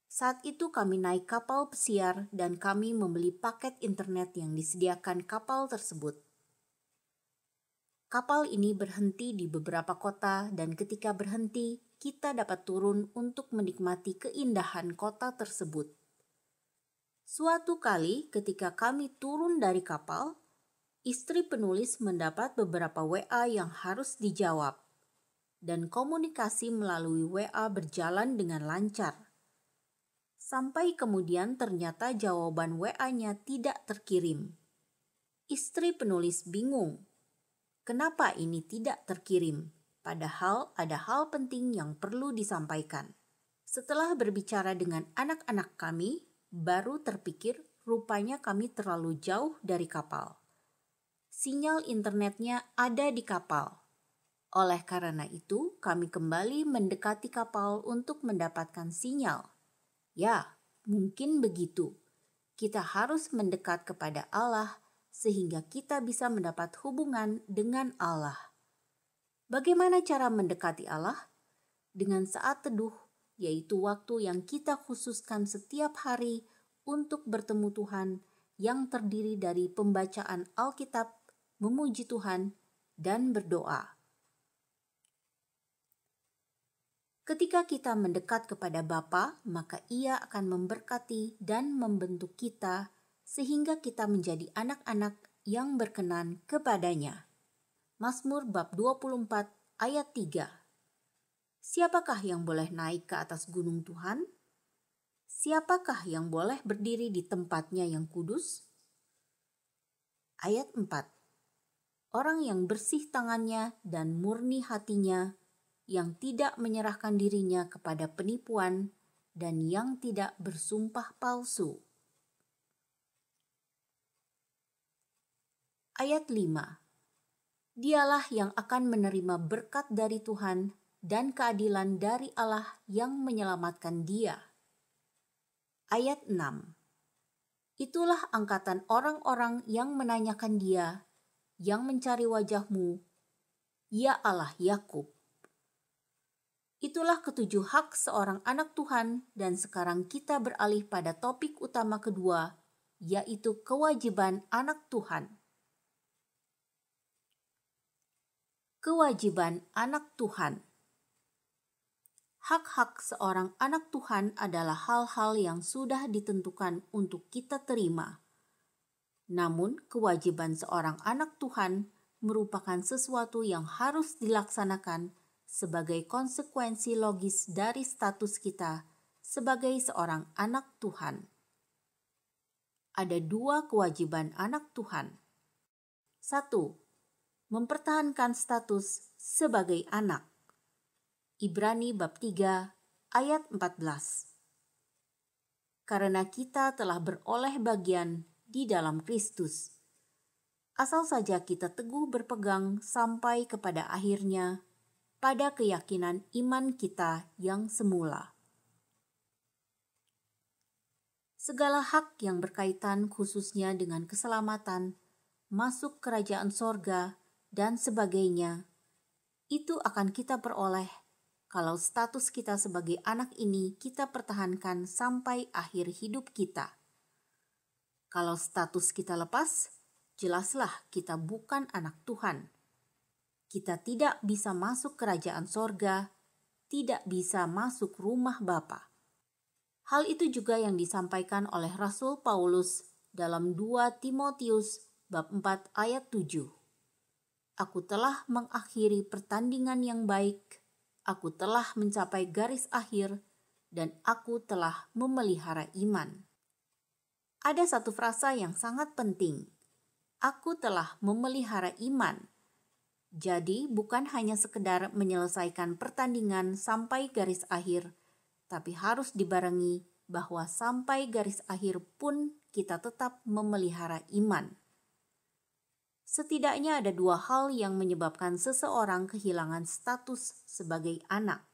Saat itu kami naik kapal pesiar dan kami membeli paket internet yang disediakan kapal tersebut. Kapal ini berhenti di beberapa kota dan ketika berhenti, kita dapat turun untuk menikmati keindahan kota tersebut. Suatu kali ketika kami turun dari kapal, istri penulis mendapat beberapa WA yang harus dijawab. Dan komunikasi melalui WA berjalan dengan lancar. Sampai kemudian ternyata jawaban WA-nya tidak terkirim. Istri penulis bingung. Kenapa ini tidak terkirim? Padahal ada hal penting yang perlu disampaikan. Setelah berbicara dengan anak-anak kami, baru terpikir rupanya kami terlalu jauh dari kapal. Sinyal internetnya ada di kapal. Oleh karena itu, kami kembali mendekati kapal untuk mendapatkan sinyal. Ya, mungkin begitu. Kita harus mendekat kepada Allah sehingga kita bisa mendapat hubungan dengan Allah. Bagaimana cara mendekati Allah? Dengan saat teduh, yaitu waktu yang kita khususkan setiap hari untuk bertemu Tuhan yang terdiri dari pembacaan Alkitab, memuji Tuhan, dan berdoa. Ketika kita mendekat kepada Bapa, maka Ia akan memberkati dan membentuk kita sehingga kita menjadi anak-anak yang berkenan kepadanya. Mazmur bab 24 ayat 3. Siapakah yang boleh naik ke atas gunung Tuhan? Siapakah yang boleh berdiri di tempatnya yang kudus? Ayat 4. Orang yang bersih tangannya dan murni hatinya, yang tidak menyerahkan dirinya kepada penipuan, dan yang tidak bersumpah palsu. Ayat 5. Dialah yang akan menerima berkat dari Tuhan dan keadilan dari Allah yang menyelamatkan dia. Ayat 6. Itulah angkatan orang-orang yang menanyakan dia, yang mencari wajahmu, ya Allah Yakub. Itulah ketujuh hak seorang anak Tuhan dan sekarang kita beralih pada topik utama kedua, yaitu kewajiban anak Tuhan. Kewajiban anak Tuhan. Hak-hak seorang anak Tuhan adalah hal-hal yang sudah ditentukan untuk kita terima. Namun, kewajiban seorang anak Tuhan merupakan sesuatu yang harus dilaksanakan sebagai konsekuensi logis dari status kita sebagai seorang anak Tuhan. Ada dua kewajiban anak Tuhan. 1. Mempertahankan status sebagai anak. Ibrani bab 3 ayat 14. Karena kita telah beroleh bagian di dalam Kristus. Asal saja kita teguh berpegang sampai kepada akhirnya, pada keyakinan iman kita yang semula. Segala hak yang berkaitan khususnya dengan keselamatan, masuk kerajaan sorga, dan sebagainya, itu akan kita peroleh kalau status kita sebagai anak ini kita pertahankan sampai akhir hidup kita. Kalau status kita lepas, jelaslah kita bukan anak Tuhan. Kita tidak bisa masuk kerajaan sorga, tidak bisa masuk rumah Bapa. Hal itu juga yang disampaikan oleh Rasul Paulus dalam 2 Timotius bab 4 ayat 7. Aku telah mengakhiri pertandingan yang baik, aku telah mencapai garis akhir, dan aku telah memelihara iman. Ada satu frasa yang sangat penting. Aku telah memelihara iman. Jadi bukan hanya sekedar menyelesaikan pertandingan sampai garis akhir, tapi harus dibarengi bahwa sampai garis akhir pun kita tetap memelihara iman. Setidaknya ada dua hal yang menyebabkan seseorang kehilangan status sebagai anak.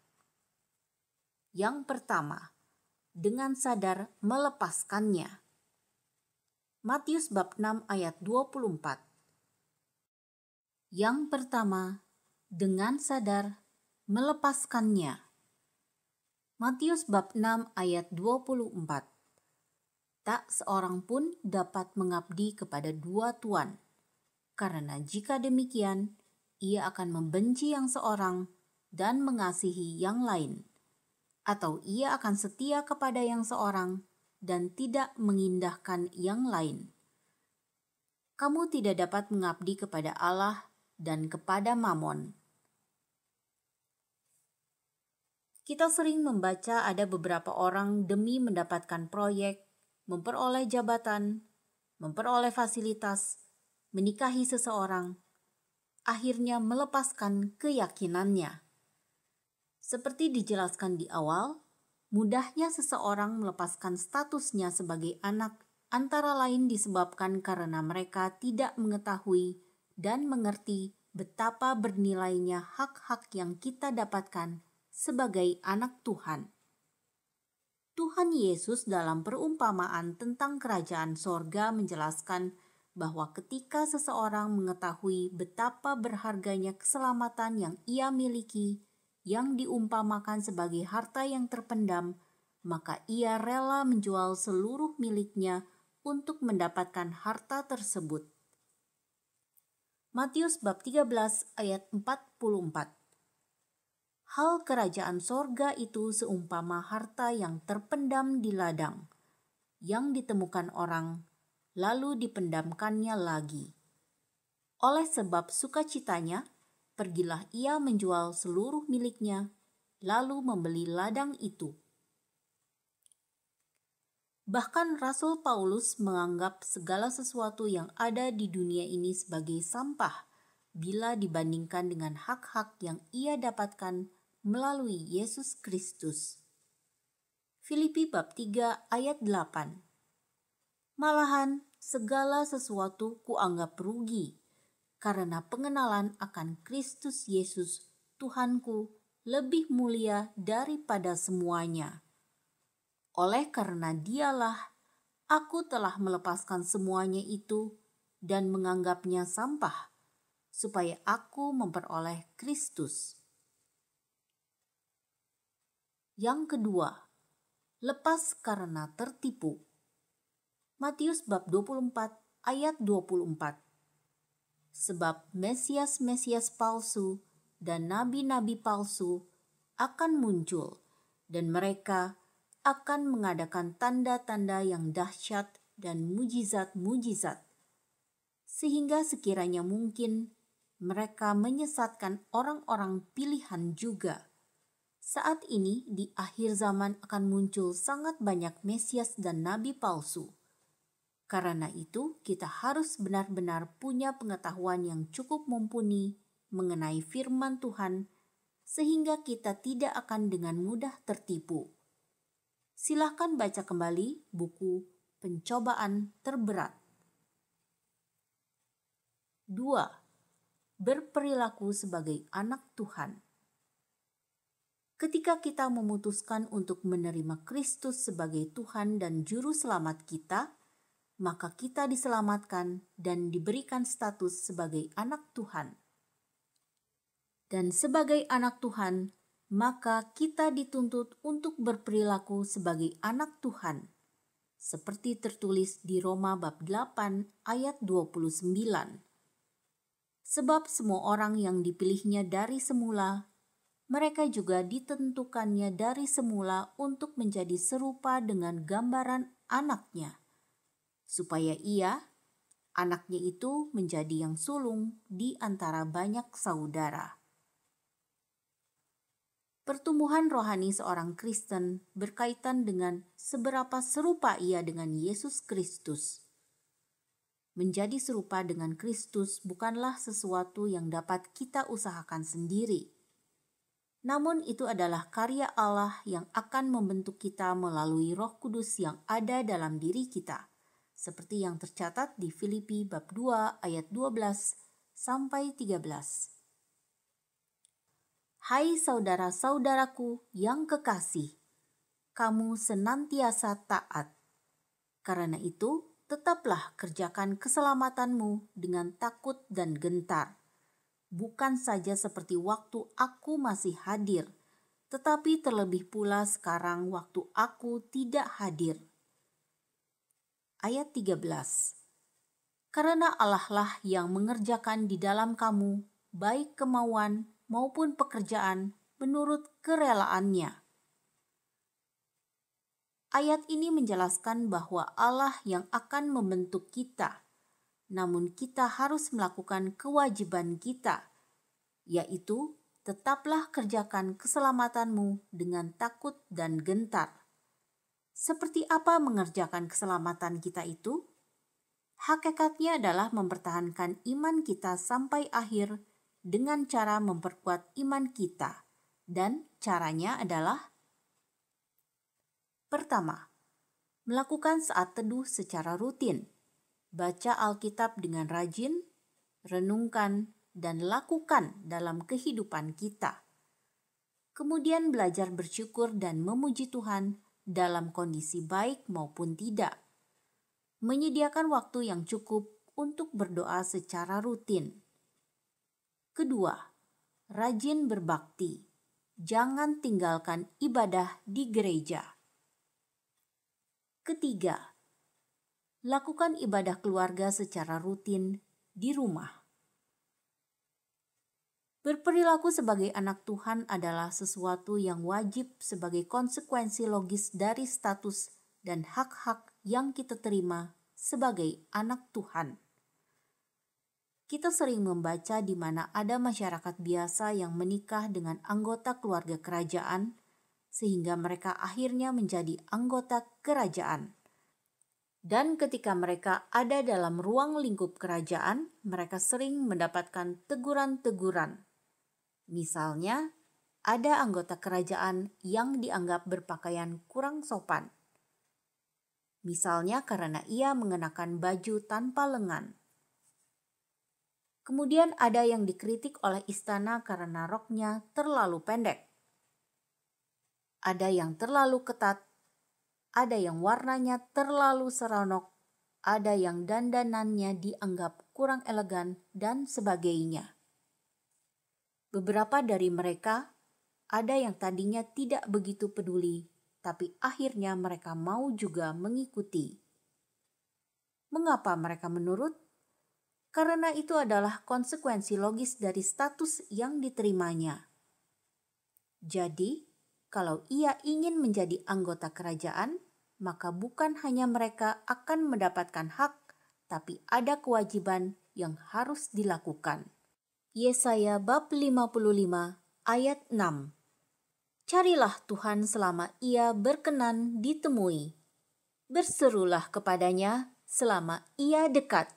Yang pertama, dengan sadar melepaskannya. Matius bab 6 ayat 24. Yang pertama, dengan sadar melepaskannya. Matius bab 6 ayat 24. Tak seorang pun dapat mengabdi kepada dua tuan, karena jika demikian, ia akan membenci yang seorang dan mengasihi yang lain, atau ia akan setia kepada yang seorang dan tidak mengindahkan yang lain. Kamu tidak dapat mengabdi kepada Allah dan kepada Mamon. Kita sering membaca ada beberapa orang demi mendapatkan proyek, memperoleh jabatan, memperoleh fasilitas, menikahi seseorang, akhirnya melepaskan keyakinannya. Seperti dijelaskan di awal, mudahnya seseorang melepaskan statusnya sebagai anak antara lain disebabkan karena mereka tidak mengetahui dan mengerti betapa bernilainya hak-hak yang kita dapatkan sebagai anak Tuhan. Tuhan Yesus dalam perumpamaan tentang kerajaan sorga menjelaskan bahwa ketika seseorang mengetahui betapa berharganya keselamatan yang ia miliki, yang diumpamakan sebagai harta yang terpendam, maka ia rela menjual seluruh miliknya untuk mendapatkan harta tersebut. Matius bab 13 ayat 44. Hal kerajaan sorga itu seumpama harta yang terpendam di ladang, yang ditemukan orang, lalu dipendamkannya lagi. Oleh sebab sukacitanya, pergilah ia menjual seluruh miliknya, lalu membeli ladang itu. Bahkan Rasul Paulus menganggap segala sesuatu yang ada di dunia ini sebagai sampah bila dibandingkan dengan hak-hak yang ia dapatkan melalui Yesus Kristus. Filipi bab 3 ayat 8. Malahan segala sesuatu kuanggap rugi karena pengenalan akan Kristus Yesus Tuhanku lebih mulia daripada semuanya. Oleh karena dialah, aku telah melepaskan semuanya itu dan menganggapnya sampah, supaya aku memperoleh Kristus. Yang kedua, lepas karena tertipu. Matius bab 24 ayat 24. Sebab Mesias-Mesias palsu dan nabi-nabi palsu akan muncul, dan mereka akan mengadakan tanda-tanda yang dahsyat dan mujizat-mujizat, sehingga sekiranya mungkin mereka menyesatkan orang-orang pilihan juga. Saat ini di akhir zaman akan muncul sangat banyak Mesias dan nabi palsu. Karena itu kita harus benar-benar punya pengetahuan yang cukup mumpuni mengenai firman Tuhan, sehingga kita tidak akan dengan mudah tertipu. Silahkan baca kembali buku Pencobaan Terberat. 2. Berperilaku sebagai anak Tuhan. Ketika kita memutuskan untuk menerima Kristus sebagai Tuhan dan Juru Selamat kita, maka kita diselamatkan dan diberikan status sebagai anak Tuhan. Dan sebagai anak Tuhan, maka kita dituntut untuk berperilaku sebagai anak Tuhan, seperti tertulis di Roma bab 8 ayat 29. Sebab semua orang yang dipilihnya dari semula, mereka juga ditentukannya dari semula untuk menjadi serupa dengan gambaran anaknya, supaya ia, anaknya itu menjadi yang sulung di antara banyak saudara. Pertumbuhan rohani seorang Kristen berkaitan dengan seberapa serupa ia dengan Yesus Kristus. Menjadi serupa dengan Kristus bukanlah sesuatu yang dapat kita usahakan sendiri. Namun itu adalah karya Allah yang akan membentuk kita melalui Roh Kudus yang ada dalam diri kita, seperti yang tercatat di Filipi bab 2 ayat 12 sampai 13. Hai saudara-saudaraku yang kekasih, kamu senantiasa taat. Karena itu, tetaplah kerjakan keselamatanmu dengan takut dan gentar. Bukan saja seperti waktu aku masih hadir, tetapi terlebih pula sekarang waktu aku tidak hadir. Ayat 13. Karena Allah lah yang mengerjakan di dalam kamu, baik kemauan maupun pekerjaan menurut kerelaannya. Ayat ini menjelaskan bahwa Allah yang akan membentuk kita, namun kita harus melakukan kewajiban kita, yaitu tetaplah kerjakan keselamatanmu dengan takut dan gentar. Seperti apa mengerjakan keselamatan kita itu? Hakikatnya adalah mempertahankan iman kita sampai akhir dengan cara memperkuat iman kita, dan caranya adalah: pertama, melakukan saat teduh secara rutin. Baca Alkitab dengan rajin, renungkan, dan lakukan dalam kehidupan kita. Kemudian belajar bersyukur dan memuji Tuhan dalam kondisi baik maupun tidak. Menyediakan waktu yang cukup untuk berdoa secara rutin. Kedua, rajin berbakti. Jangan tinggalkan ibadah di gereja. Ketiga, lakukan ibadah keluarga secara rutin di rumah. Berperilaku sebagai anak Tuhan adalah sesuatu yang wajib sebagai konsekuensi logis dari status dan hak-hak yang kita terima sebagai anak Tuhan. Kita sering membaca di mana ada masyarakat biasa yang menikah dengan anggota keluarga kerajaan, sehingga mereka akhirnya menjadi anggota kerajaan. Dan ketika mereka ada dalam ruang lingkup kerajaan, mereka sering mendapatkan teguran-teguran. Misalnya, ada anggota kerajaan yang dianggap berpakaian kurang sopan. Misalnya karena ia mengenakan baju tanpa lengan. Kemudian ada yang dikritik oleh istana karena roknya terlalu pendek. Ada yang terlalu ketat. Ada yang warnanya terlalu seronok, ada yang dandanannya dianggap kurang elegan, dan sebagainya. Beberapa dari mereka, ada yang tadinya tidak begitu peduli, tapi akhirnya mereka mau juga mengikuti. Mengapa mereka menurut? Karena itu adalah konsekuensi logis dari status yang diterimanya. Jadi, kalau ia ingin menjadi anggota kerajaan, maka bukan hanya mereka akan mendapatkan hak, tapi ada kewajiban yang harus dilakukan. Yesaya bab 55 ayat 6. Carilah Tuhan selama ia berkenan ditemui. Berserulah kepadanya selama ia dekat.